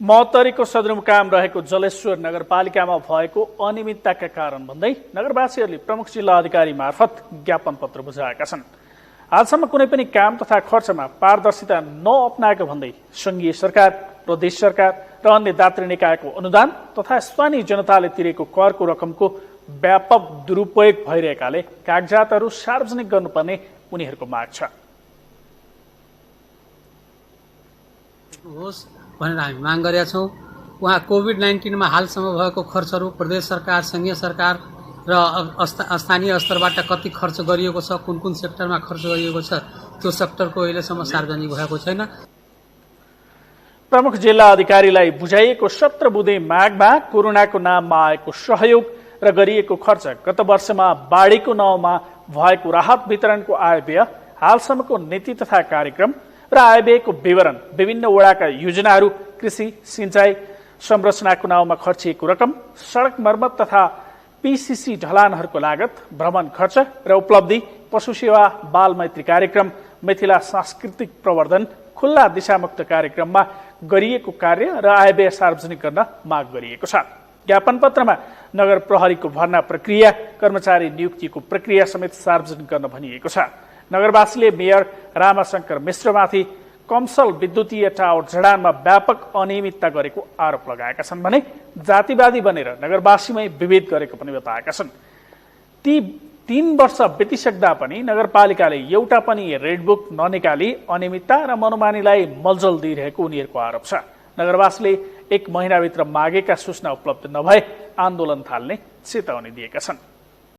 महोत्तरीको सदरमुकाम रहेको जलेश्वर नगरपालिकामा भएको अनियमितताका कारण भन्दै नगरवासीहरूले प्रमुख जिल्ला अधिकारी मार्फत ज्ञापन पत्र बुझाएका छन्। आजसम्म कुनै पनि काम तथा खर्चमा पारदर्शिता नअपनाएको भन्दै संघीय सरकार, प्रदेश सरकार र अन्य दात्री निकायको अनुदान तथा स्थानीय जनताले तिरेको करको रकमको व्यापक दुरुपयोग भइरहेकाले कागजातहरू सार्वजनिक गर्नुपर्ने उनीहरूको माग छ। भनेर हामी माग गरेका छौँ। उहाँ कोभिड-19 मा हालसम्म भएको खर्चहरू प्रदेश सरकार, संघीय सरकार र स्थानीय स्तरबाट कति खर्च गरिएको छ, कुन कुन सेक्टरमा खर्च गरिएको छ, त्यो सेक्टरको अहिलेसम्म सार्वजनिक भएको छैन। प्रमुख जिल्ला अधिकारीलाई बुझाइएको 17 बुँदे मागमा कोरोनाको नाममा आएको सहयोग र गरिएको खर्च, गत वर्षमा बाढीको नाउँमा भएको राहत वितरणको आयव्यय, हालसम्मको नीति तथा कार्यक्रम र आयव्ययको विवरण, विभिन्न वडाका योजनाहरू, कृषि, सिंचाई संरचनाको नाउँमा खर्चिएको रकम, सडक मर्मत तथा पीसीसी ढलानहरूको लागत, भ्रमण खर्च र उपलब्धि, पशु सेवा, बाल मैत्री कार्यक्रम, मिथिला सांस्कृतिक प्रवर्धन, खुल्ला दिशामुक्त कार्यक्रममा गरिएको कार्य र आयव्यय सार्वजनिक गर्न माग गरिएको छ। ज्ञापन पत्रमा नगर प्रहरीको भर्ना प्रक्रिया, कर्मचारी नियुक्तिको प्रक्रिया समेत सार्वजनिक गर्न भनिएको छ। नगरवासीले मेयर रामाशंकर मिश्रमाथि कमसल विद्युतीय टावर जडानमा व्यापक अनियमितता गरेको आरोप लगाएका छन् भने जातिवादी बनेर नगरवासीमै विभेद गरेको पनि बताएका छन्। ती 3 वर्ष बितिसक्दा पनि नगरपालिकाले एउटा पनि रेडबुक ननिकाली अनियमितता र मनोमानीलाई मलजल दिइरहेको उनीहरूको आरोप छ। नगरवासीले 1 महिनाभित्र मागेका सूचना उपलब्ध नभए आन्दोलन थाल्ने चेतावनी दिएका छन्।